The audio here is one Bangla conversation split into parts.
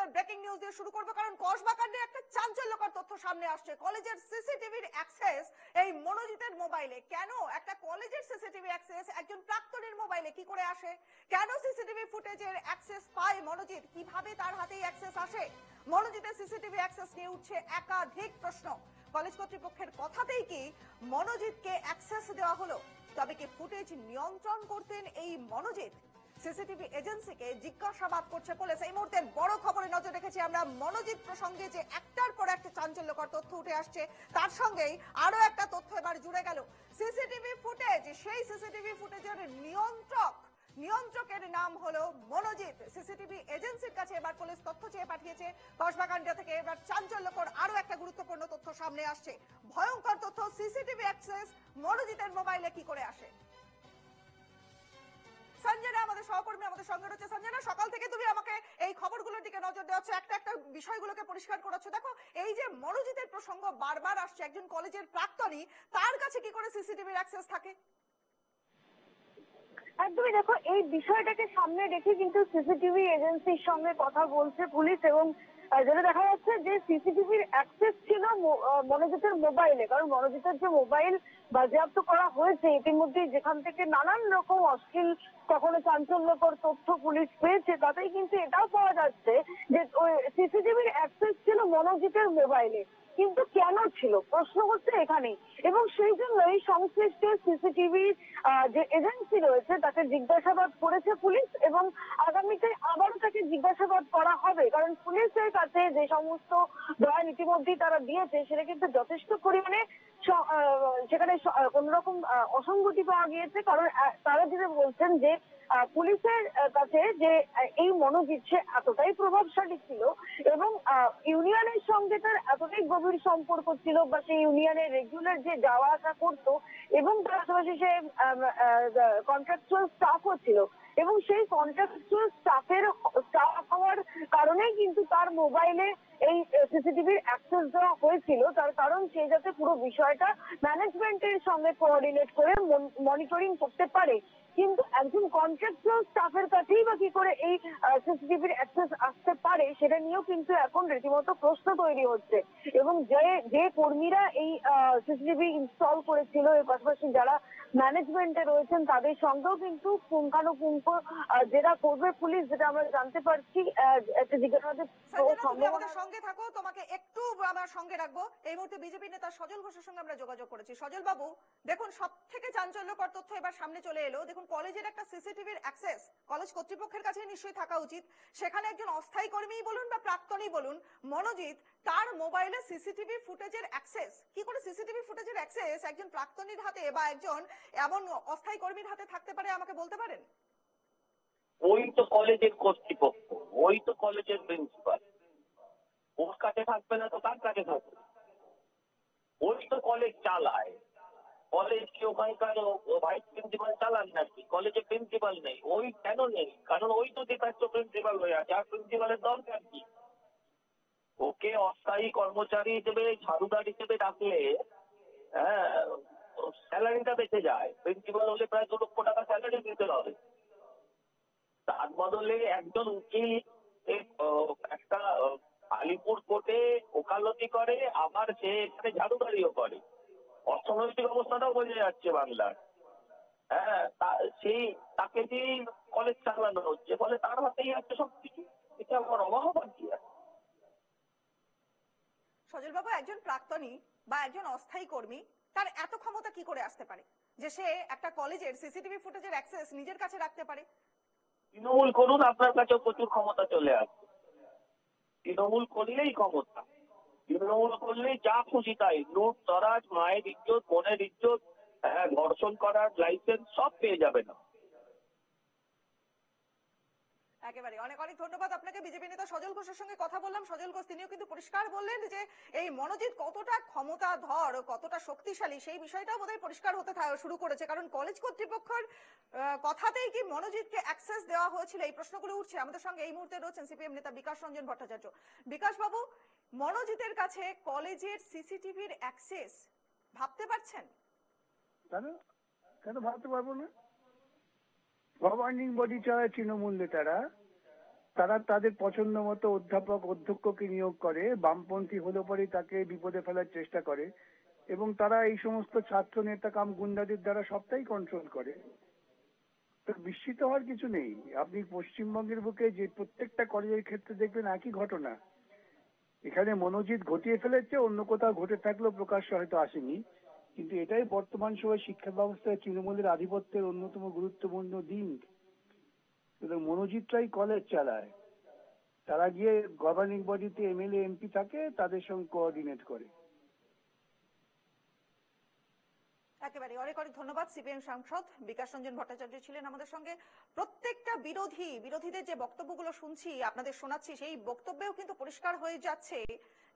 মুহূর্তের ব্রেকিং নিউজ দিয়ে শুরু করব, কারণ কসবাকাণ্ডে একটা চাঞ্চল্যকর তথ্য সামনে আসছে। কলেজের সিসিটিভির অ্যাক্সেস এই মনোজিতের মোবাইলে। কেন একটা কলেজের সিসিটিভি অ্যাক্সেস একজন প্রাক্তনীর মোবাইলে কি করে আসে? কেন সিসিটিভি ফুটেজের অ্যাক্সেস পায় মনোজিৎ? কিভাবে তার হাতেই অ্যাক্সেস আসে? মনোজিতের সিসিটিভি অ্যাক্সেস নিয়ে উঠছে একাধিক প্রশ্ন। কলেজ কর্তৃপক্ষের কথাতেই কি মনোজিৎকে অ্যাক্সেস দেওয়া হলো? তবে কি ফুটেজ নিয়ন্ত্রণ করতেন এই মনোজিৎ? সিসিটিভি এজেন্সিকে জিজ্ঞাসাবাদ করছে পুলিশ। এই মুহূর্তে বড় খবরে নজর রেখেছি আমরা মনোজিৎ প্রসঙ্গে, যে একটার পর একটা চাঞ্চল্যকর তথ্য উঠে আসছে, তার সঙ্গেই আরো একটা তথ্য এবার জুড়ে গেল। সিসিটিভি ফুটেজ, সেই সিসিটিভি ফুটেজের নিয়ন্ত্রকের নাম হলো মনোজিৎ। সিসিটিভি এজেন্সির কাছে এবার পুলিশ তথ্য চেয়ে পাঠিয়েছে। কসবাকাণ্ড থেকে এবার চাঞ্চল্যকর আরো একটা গুরুত্বপূর্ণ তথ্য সামনে আসছে। ভয়ঙ্কর তথ্য, সিসিটিভি অ্যাক্সেস মনোজিতের মোবাইলে কি করে আসে? সঞ্জনা আমাদের সহকর্মী আমাদের সঙ্গে রয়েছে। সঞ্জনা, সকাল থেকে তুমি আমাকে এই খবরগুলোর দিকে নজর দেওয়াচ্ছ, একটা একটা বিষয়গুলোকে পরিষ্কার করাচ্ছ। দেখো, এই যে মনোজিতের প্রসঙ্গ বারবার আসছে, একজন কলেজের প্রাক্তনী, তার কাছে কি করে সিসিটিভির অ্যাক্সেস থাকে? একদমই, দেখো এই বিষয়টাকে সামনে রেখে কিন্তু সিসিটিভি এজেন্সির সঙ্গে কথা বলছে পুলিশ, এবং যেটা দেখা যাচ্ছে যে সিসিটিভির অ্যাক্সেস ছিল মনোজিতের মোবাইলে। কারণ মনোজিতের যে মোবাইল বাজেয়াপ্ত করা হয়েছে ইতিমধ্যে, যেখান থেকে নানান রকম অশ্লীল কখনো চাঞ্চল্যকর তথ্য পুলিশ পেয়েছে, তাতেই কিন্তু এটাও পাওয়া যাচ্ছে যে ওই সিসিটিভির অ্যাক্সেস ছিল মনোজিতের মোবাইলে। কিন্তু কেন ছিল, প্রশ্ন হচ্ছে এখানেই। এবং সেই জন্যই সংশ্লিষ্ট সিসিটিভি যে এজেন্সি রয়েছে তাকে জিজ্ঞাসাবাদ করেছে পুলিশ, এবং আগামীতে আবারও তাকে জিজ্ঞাসাবাদ করা হবে। কারণ পুলিশের কাছে যে সমস্ত বয়ান ইতিমধ্যেই তারা দিয়েছে, সেটা কিন্তু যথেষ্ট পরিমাণে সেখানে কোন রকম অসঙ্গতি পাওয়া গিয়েছে। কারণ তারা যেটা বলছেন যে পুলিশের কাছে যে এই মনোজিৎ সে এতটাই প্রভাবশালী ছিল, এবং ইউনিয়নের সঙ্গে তার এতটাই গভীর সম্পর্ক ছিল, বা সেই ইউনিয়নের রেগুলার যে যাওয়া আসা করতো, এবং তার পাশাপাশি সে কন্ট্রাকচুয়াল স্টাফও ছিল, এবং সেই কন্ট্রাকচুয়াল স্টাফ হওয়ার কারণেই কিন্তু তার মোবাইলে এই সিসিটিভির অ্যাক্সেস দেওয়া হয়েছিল। তার কারণ সে যাতে পুরো বিষয়টা ম্যানেজমেন্টের সঙ্গে কোঅর্ডিনেট করে মনিটরিং করতে পারে। কিন্তু একজন কন্ট্রাকচুয়াল স্টাফের কাছেই বা কি করে এই সিসিটিভির অ্যাক্সেস আসতে পারে, সেটা নিয়েও কিন্তু এখন রীতিমতো প্রশ্ন তৈরি হচ্ছে। এবং যে কর্মীরা এই সিসিটিভি ইনস্টল করেছিল, এর পাশাপাশি যারা ম্যানেজমেন্টে রয়েছেন, তাদের সঙ্গেও কিন্তু পুঙ্খানুপুঙ্খ যেটা করবে পুলিশ, যেটা আমরা জানতে পারছি। একটা জিজ্ঞাসাবাদের আমাদের সঙ্গে থাকো, তোমাকে একটু আমার সঙ্গে রাখবো। এই মুহূর্তে বিজেপি নেতা সজল ঘোষের সঙ্গে আমরা যোগাযোগ করেছি। সজল বাবু, দেখুন, সব থেকে চাঞ্চল্যকর তথ্য এবার সামনে চলে এলো। দেখুন, কলেজের একটা সিসিটিভির অ্যাক্সেস কলেজ কর্তৃপক্ষের কাছে নিশ্চয়ই থাকা উচিত। সেখানে একজন অস্থায়ী কর্মী বলুন বা প্রাক্তনী বলুন, মনোজিৎ, তার মোবাইলে সিসিটিভি ফুটেজের অ্যাক্সেস কি করে? সিসিটিভি ফুটেজের অ্যাক্সেস একজন প্রাক্তনীর হাতে বা একজন এমন অস্থায়ী কর্মীর হাতে থাকতে পারে, আমাকে বলতে পারেন? ওই তো কলেজের কর্তৃপক্ষ, ওই তো কলেজের প্রিন্সিপাল। ওর কাছে থাকবে না তো কার কাছে থাকবে? ওই তো কলেজ চালায়। কলেজ কি ওখানকার ভাইস প্রিন্সিপাল চালান নাকি? কলেজে প্রিন্সিপাল নেই। ওই কেন নেই? কারণ ওই তো ডিফ্যাক্টো প্রিন্সিপাল হয়ে আছে। আর প্রিন্সিপালের দরকার কি? ওকে অস্থায়ী কর্মচারী হিসেবে, ঝাড়ুদার হিসেবে ডাকলে হ্যাঁ স্যালারিটা বেঁচে যায়। প্রিন্সিপাল হলে প্রায় 2 লক্ষ টাকা স্যালারি দিতে হবে। তার বদলে একজন উকিল একটা আলিপুর কোর্টে ওকালতি করে, আবার সে এখানে ঝাড়ুদারিও করে। অর্থনৈতিক অবস্থাটাও বোঝা যাচ্ছে বাংলার। হ্যাঁ, তাকে দিয়েই কলেজ চালানো হচ্ছে, ফলে তার হাতেই আছে সবকিছু। এটা আমার অবাক কি আছে? সজল বাবু, একজন প্রাক্তনী বা একজন অস্থায়ী কর্মী, তার এত ক্ষমতা কি করে আসতে পারে যে সে একটা কলেজের সিসিটিভি ফুটেজের অ্যাক্সেস নিজের কাছে রাখতে পারে? তৃণমূল করুন, আপনার কাছেও প্রচুর ক্ষমতা চলে আসবে। তৃণমূল করলেই ক্ষমতা, তৃণমূল করলেই যা খুশি তাই, লুট তরাজ, মায়ের ইজ্জত, বোনের ইজ্জত, ধর্ষণ করার লাইসেন্স সব পেয়ে যাবে না। একেবারে অনেক অনেক ধন্যবাদ আপনাকে। বিজেপি নেতা সজল ঘোষের সঙ্গে কথা বললাম। সজল ঘোষ তিনিও কিন্তু পরিষ্কার বললেন যে এই মনোজিৎ কতটা ক্ষমতাধর, কতটা শক্তিশালী, সেই বিষয়টাও বোধহয় পরিষ্কার হতে শুরু করেছে। কারণ কলেজ কর্তৃপক্ষের কথাতেই কি মনোজিৎকে অ্যাক্সেস দেওয়া হয়েছিল, এই প্রশ্নগুলো উঠছে। আমাদের সঙ্গে এই মুহূর্তে রয়েছেন সিপিএম নেতা বিকাশ রঞ্জন ভট্টাচার্য। বিকাশ বাবু, মনোজিতের কাছে কলেজের সিসিটিভির অ্যাক্সেস ভাবতে পারছেন? কেন ভাবতে পারবো না? গভর্নিং বডি চালায় তৃণমূল নেতারা, তারা তাদের পছন্দ মতো অধ্যাপক অধ্যক্ষকে নিয়োগ করে, বামপন্থী হলে পরে তাকে বিপদে ফেলার চেষ্টা করে, এবং তারা এই সমস্ত ছাত্র নেতা কাম গুন্ডাদের দ্বারা সবটাই কন্ট্রোল করে। তো বিস্মিত হওয়ার কিছু নেই। আপনি পশ্চিমবঙ্গের বুকে যে প্রত্যেকটা কলেজের ক্ষেত্রে দেখবেন একই ঘটনা। এখানে মনোজিৎ ঘটিয়ে ফেলেছে, অন্য কোথাও ঘটে থাকলেও প্রকাশ্যে হয়তো আসেনি, কিন্তু এটাই বর্তমান সময় শিক্ষা ব্যবস্থায় তৃণমূলের আধিপত্যের অন্যতম গুরুত্বপূর্ণ দিক। মনোজিৎরাই কলেজ চালায়, তারা গিয়ে গভর্নিং বডিতে এমএলএ এমপি থাকে, তাদের সঙ্গে কোঅর্ডিনেট করে। একেবারে অনেক অনেক ধন্যবাদ। সিপিএম সাংসদ বিকাশ রঞ্জন ভট্টাচার্য ছিলেন আমাদের সঙ্গে। প্রত্যেকটা বিরোধীদের যে বক্তব্যগুলো শুনছি, আপনাদের শোনাচ্ছি, সেই বক্তব্যেও কিন্তু পরিষ্কার হয়ে যাচ্ছে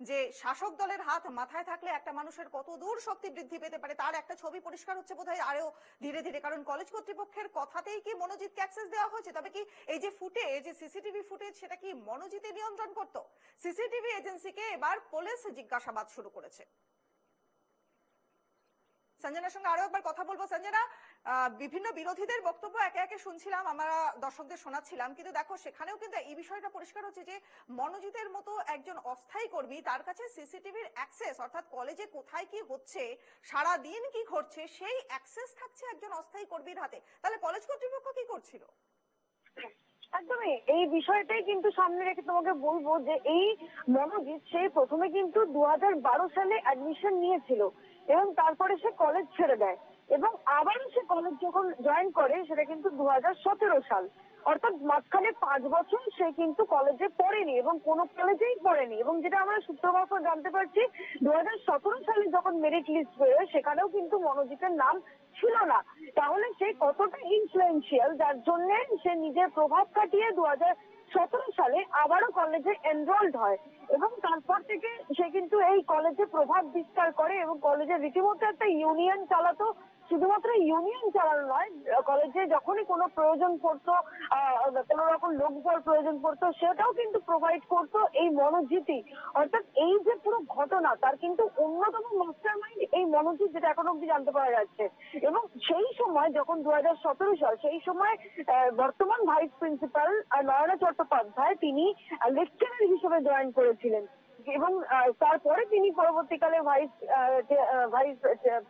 যে শাসক দলের হাত মাথায় থাকলে একটা মানুষের কত দূর শক্তি বৃদ্ধি পেতে পারে, তার একটা ছবি পরিষ্কার হচ্ছে বোধহয় আরো ধীরে ধীরে। কারণ কলেজ কর্তৃপক্ষের কথাতেই কি মনোজিৎকে অ্যাক্সেস দেওয়া হয়েছে? তবে কি এই যে ফুটেজ, যে সিসিটিভি ফুটেজ, সেটা কি মনোজিতে নিয়ন্ত্রণ করতো? সিসিটিভি এজেন্সিকে এবার পুলিশ জিজ্ঞাসাবাদ শুরু করেছে। সঞ্জনার সঙ্গে আরো একবার কথা বলবো। সঞ্জনা, বিভিন্ন বিরোধীদের বক্তব্য একে একে শুনছিলাম, আমরা দর্শকদের শোনাচ্ছিলাম, কিন্তু দেখো সেখানেও কিন্তু এই বিষয়টা পরিষ্কার হচ্ছে যে মনোজিতের মতো একজন অস্থায়ী কর্মী, তার কাছে সিসিটিভির অ্যাক্সেস, অর্থাৎ কলেজে কোথায় কি হচ্ছে, সারা দিন কি ঘটছে, সেই অ্যাক্সেস থাকছে একজন অস্থায়ী কর্মীর হাতে। তাহলে কলেজ কর্তৃপক্ষ কি করছিল? একদমই এই বিষয়টাই কিন্তু সামনে রেখে তোমাকে বলবো যে এই মনোজিৎ সেই প্রথমে কিন্তু 2012 সালে অ্যাডমিশন নিয়েছিল এবং তারপরে সে কলেজ ছেড়ে দেয় এবং আবারও সে কলেজ যখন জয়েন করে সেটা কিন্তু 2017 সাল, অর্থাৎ মাঝখানে 5 বছর সে কিন্তু কলেজে পড়েনি এবং কোনো কলেজেই পড়েনি। এবং যেটা আমরা সূত্র মারফত জানতে পারছি, 2017 সালে যখন মেরিট লিস্ট বেরোয় সেখানেও কিন্তু মনোজিতের নাম ছিল না। তাহলে সে কতটা ইনফ্লুয়েন্সিয়াল, যার জন্য সে নিজের প্রভাব কাটিয়ে 2017 সালে আবারও কলেজে এনরোলড হয় এবং তারপর থেকে সে কিন্তু এই কলেজে প্রভাব বিস্তার করে এবং কলেজে রীতিমতো একটা ইউনিয়ন চালাতো। শুধুমাত্র ইউনিয়ন চালানো নয়, কলেজে যখনই কোনো প্রয়োজন পড়তো, কোনো রকম লোকবল প্রয়োজন পড়তো, সেটাও কিন্তু প্রোভাইড করতো এই মনোজিৎই। অর্থাৎ এই যে পুরো ঘটনা, তার কিন্তু অন্যতম মাস্টার মাইন্ড এই মনোজিৎ, যেটা এখন অব্দি জানতে পারা যাচ্ছে। এবং সেই সময় যখন 2017 সাল, সেই সময় বর্তমান ভাইস প্রিন্সিপাল নয়না চট্টোপাধ্যায় তিনি লেকচারার হিসেবে জয়েন করেছিলেন এবং তারপরে তিনি পরবর্তীকালে ভাইস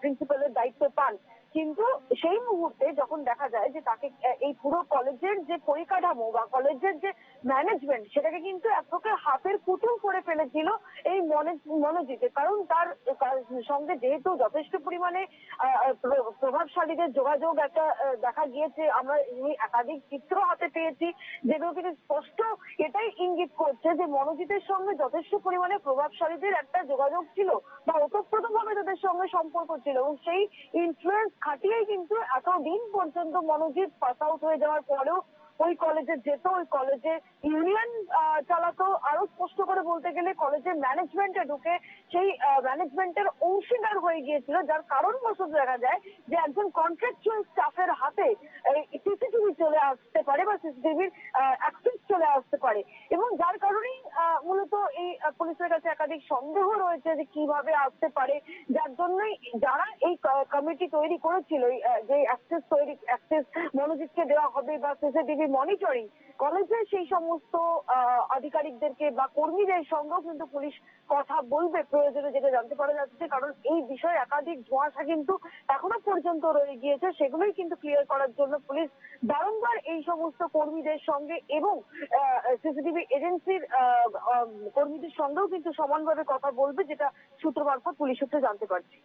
প্রিন্সিপালের দায়িত্ব পান। কিন্তু সেই মুহূর্তে যখন দেখা যায় যে তাকে এই পুরো কলেজের যে পরিকাঠামো বা কলেজের যে ম্যানেজমেন্ট, সেটাকে কিন্তু এক প্রকার হাতের পুতুল করে ফেলেছিল এই মনোজিতে। কারণ তার সঙ্গে যেহেতু যথেষ্ট পরিমাণে প্রভাবশালীদের যোগাযোগ একটা দেখা গিয়েছে, আমরা একাধিক চিত্র হাতে পেয়েছি যেগুলো কিন্তু স্পষ্ট এটাই ইঙ্গিত করছে যে মনোজিতের সঙ্গে যথেষ্ট পরিমাণে প্রভাবশালীদের একটা যোগাযোগ ছিল বা ওতপ্রোতভাবে তাদের সঙ্গে সম্পর্ক ছিল এবং সেই ইনফ্লুয়েন্স খাটিয়েই কিন্তু এতদিন পর্যন্ত মনোজিৎ পাস আউট হয়ে যাওয়ার পরেও ওই কলেজে যেত, ওই কলেজে ইউনিয়ন চালাতো। আরো স্পষ্ট করে বলতে গেলে কলেজের ম্যানেজমেন্টে ঢুকে সেই ম্যানেজমেন্টের অংশীদার হয়ে গিয়েছিল, যার কারণবশত দেখা যায় যে একজন কন্ট্রাকচুয়াল স্টাফের হাতে সিসিটিভি চলে আসতে পারে বা সিসিটিভির অ্যাক্সেস চলে আসতে পারে এবং যার কারণেই মূলত এই পুলিশের কাছে একাধিক সন্দেহ রয়েছে যে কিভাবে আসতে পারে, যার জন্যই যারা এই কমিটি তৈরি করেছিল, যে অ্যাক্সেস মনোজিৎকে দেওয়া হবে বা সিসিটিভি মনিটরিং, কলেজের সেই সমস্ত আধিকারিকদেরকে বা কর্মীদের সঙ্গেও কিন্তু পুলিশ কথা বলবে প্রয়োজনে, যেটা জানতে পারা যাচ্ছে। কারণ এই বিষয়ে একাধিক ধোঁয়াশা কিন্তু এখনো পর্যন্ত রয়ে গিয়েছে, সেগুলোই কিন্তু ক্লিয়ার করার জন্য পুলিশ বারংবার এই সমস্ত কর্মীদের সঙ্গে এবং সিসিটিভি এজেন্সির কর্মীদের সঙ্গেও কিন্তু সমানভাবে কথা বলবে, যেটা সূত্র মারফত পুলিশ সূত্রে জানতে পারছি।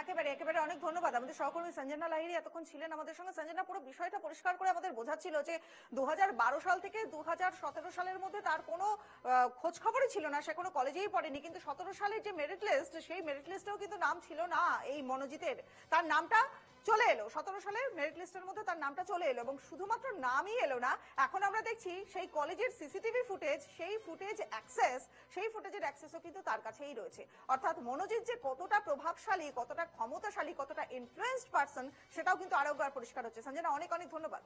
একেবারে একেবারে অনেক ধন্যবাদ। আমাদের সহকর্মী সঞ্জনা লাহিড়ী এতক্ষণ ছিলেন আমাদের সঙ্গে। সঞ্জনা, পুরো বিষয়টা পরিষ্কার করে আমাদের বোঝাচ্ছিল যে 2012 সাল থেকে 2017 সালের মধ্যে তার কোনো খোঁজ খবরই ছিল না, সে কোনো কলেজেই পড়েনি, কিন্তু 17 সালের যে মেরিট লিস্ট, সেই মেরিট লিস্টেও কিন্তু নাম ছিল না এই মনোজিতের। তার নামটা চলে এলো 17 সালের মেরিট লিস্টের মধ্যে, তার নামটা চলে এলো এবং শুধুমাত্র নামই এলো না, এখন আমরা দেখছি সেই কলেজের সিসিটিভি ফুটেজ, সেই ফুটেজের অ্যাক্সেসও কিন্তু তার কাছেই রয়েছে। অর্থাৎ মনোজিৎ যে কতটা প্রভাবশালী, কতটা ক্ষমতাশালী, কতটা ইনফ্লুয়েন্সড পারসন, সেটাও কিন্তু আরো একবার পরিষ্কার হচ্ছে। সঞ্জনা, অনেক অনেক ধন্যবাদ।